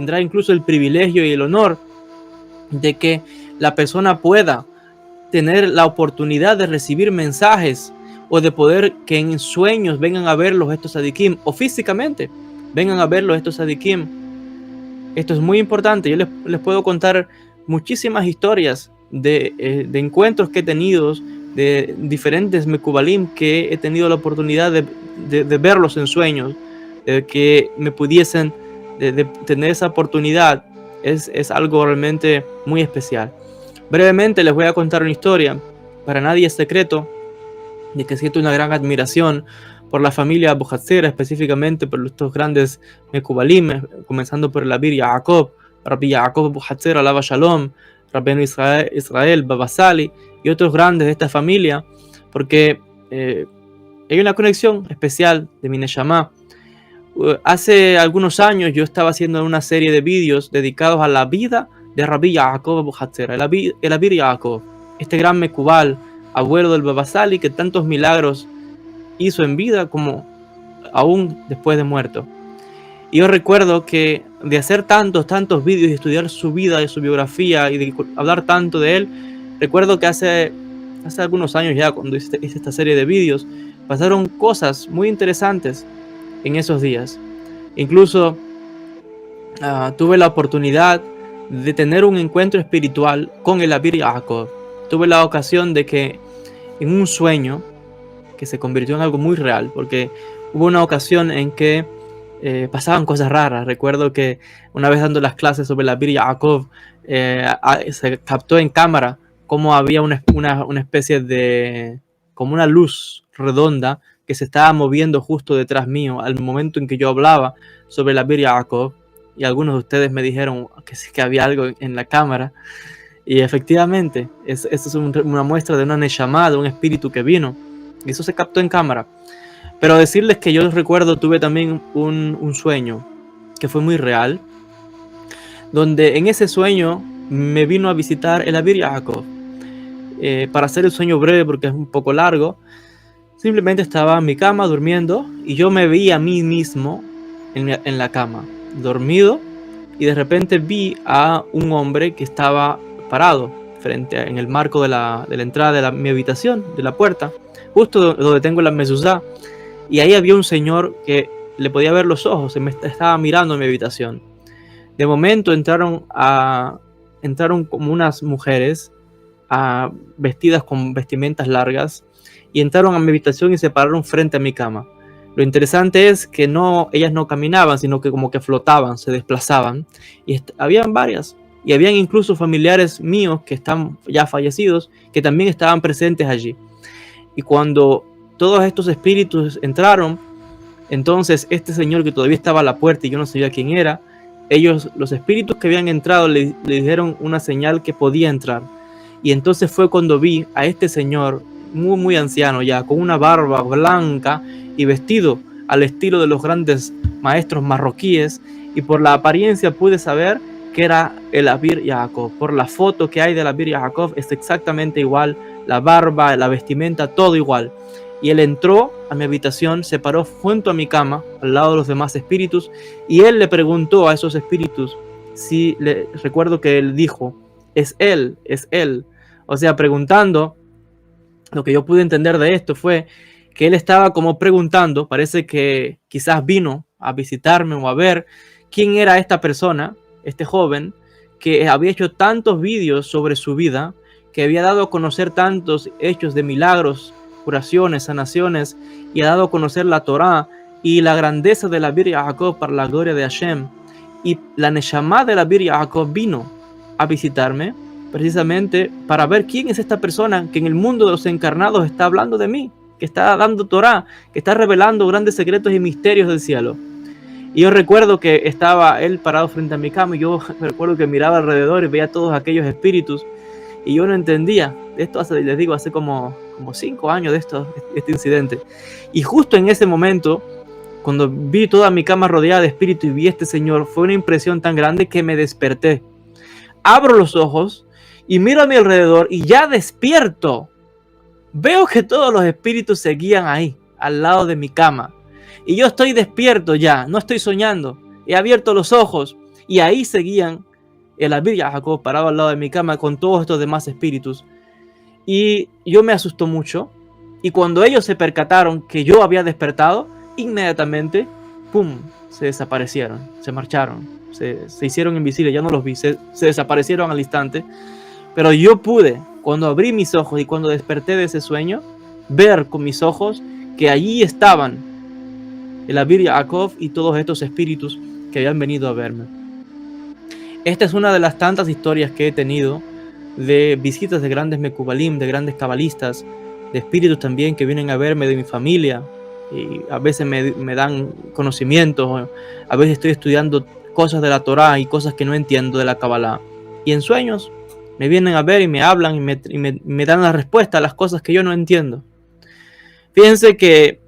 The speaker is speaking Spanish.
tendrá incluso el privilegio y el honor de que la persona pueda tener la oportunidad de recibir mensajes o de poder que en sueños vengan a verlos estos tzadikim, o físicamente vengan a verlos estos tzadikim. Esto es muy importante. Yo les puedo contar muchísimas historias de encuentros que he tenido, de diferentes mekubalim que he tenido la oportunidad de verlos en sueños, de que me pudiesen de tener esa oportunidad. Es algo realmente muy especial. Brevemente les voy a contar una historia. Para nadie es secreto de que siento una gran admiración por la familia Abuhatzera, específicamente por estos grandes mekubalim, comenzando por el Abir Yaakov, Rabbi Yaakov Abuhatzera, Alava Shalom, Rabbeinu Israel Baba Sali y otros grandes de esta familia, porque hay una conexión especial de mi Neshama. Hace algunos años yo estaba haciendo una serie de vídeos dedicados a la vida de Rabbi Yaakov Abuhatzera, el Abir Yaakov, este gran mekubal, abuelo del Baba Sali, que tantos milagros hizo en vida como aún después de muerto. Y yo recuerdo que de hacer tantos vídeos y estudiar su vida y su biografía y de hablar tanto de él, recuerdo que hace algunos años ya, cuando hice esta serie de vídeos, pasaron cosas muy interesantes en esos días. Incluso tuve la oportunidad de tener un encuentro espiritual con el Abir Yaakov. Tuve la ocasión de que en un sueño que se convirtió en algo muy real, porque hubo una ocasión en que pasaban cosas raras. Recuerdo que una vez dando las clases sobre el Abir Yaakov, se captó en cámara cómo había una especie de, como una luz redonda que se estaba moviendo justo detrás mío al momento en que yo hablaba sobre el Abir Yaakov, y algunos de ustedes me dijeron que había algo en la cámara, y efectivamente, esto es una muestra de una neshama, de un espíritu que vino, y eso se captó en cámara. Pero decirles que yo recuerdo, tuve también un sueño que fue muy real, donde en ese sueño me vino a visitar el Abir Yaakov. Para hacer el sueño breve, porque es un poco largo, simplemente estaba en mi cama durmiendo y yo me veía a mí mismo en la cama, dormido, y de repente vi a un hombre que estaba parado en el marco de la entrada de mi habitación, de la puerta, justo donde tengo la mezuzá, y ahí había un señor que le podía ver los ojos, y me estaba mirando en mi habitación. De momento entraron como unas mujeres vestidas con vestimentas largas, y entraron a mi habitación y se pararon frente a mi cama. Lo interesante es que ellas no caminaban, sino que como que flotaban, se desplazaban, y habían varias, y habían incluso familiares míos que están ya fallecidos, que también estaban presentes allí. Y cuando todos estos espíritus entraron, entonces este señor, que todavía estaba a la puerta y yo no sabía quién era, los espíritus que habían entrado le dijeron una señal que podía entrar. Y entonces fue cuando vi a este señor muy muy anciano ya, con una barba blanca y vestido al estilo de los grandes maestros marroquíes, y por la apariencia pude saber que era el Abir Yaakov. Por la foto que hay del Abir Yaakov es exactamente igual, la barba, la vestimenta, todo igual. Y él entró a mi habitación, se paró junto a mi cama, al lado de los demás espíritus, y él le preguntó a esos espíritus recuerdo que él dijo, es él. O sea, preguntando, lo que yo pude entender de esto fue que él estaba como preguntando, parece que quizás vino a visitarme o a ver quién era esta persona, este joven, que había hecho tantos vídeos sobre su vida, que había dado a conocer tantos hechos de milagros, curaciones, sanaciones, y ha dado a conocer la Torá y la grandeza de la Abir Yaakov para la gloria de Hashem. Y la Neshama de la Abir Yaakov vino a visitarme precisamente para ver quién es esta persona que en el mundo de los encarnados está hablando de mí, que está dando Torá, que está revelando grandes secretos y misterios del cielo. Y yo recuerdo que estaba él parado frente a mi cama, y yo recuerdo que miraba alrededor y veía todos aquellos espíritus, y yo no entendía. Esto hace como 5 años de este incidente. Y justo en ese momento, cuando vi toda mi cama rodeada de espíritus y vi a este señor, fue una impresión tan grande que me desperté. Abro los ojos y miro a mi alrededor, y ya despierto. Veo que todos los espíritus seguían ahí, al lado de mi cama. Y yo estoy despierto ya, no estoy soñando. He abierto los ojos Y ahí seguían el Abir Jacob parado al lado de mi cama con todos estos demás espíritus. Y yo me asustó mucho. Y cuando ellos se percataron que yo había despertado, inmediatamente, ¡pum!, se desaparecieron, se marcharon, se hicieron invisibles, ya no los vi, se desaparecieron al instante. Pero yo pude, cuando abrí mis ojos y cuando desperté de ese sueño, ver con mis ojos que allí estaban el Abir Yaakov y todos estos espíritus que habían venido a verme. Esta es una de las tantas historias que he tenido de visitas de grandes mekubalim, de grandes cabalistas, de espíritus también que vienen a verme de mi familia, y a veces me dan conocimientos, a veces estoy estudiando cosas de la Torá y cosas que no entiendo de la Kabbalah, y en sueños me vienen a ver y me hablan y me dan la respuesta a las cosas que yo no entiendo. Fíjense que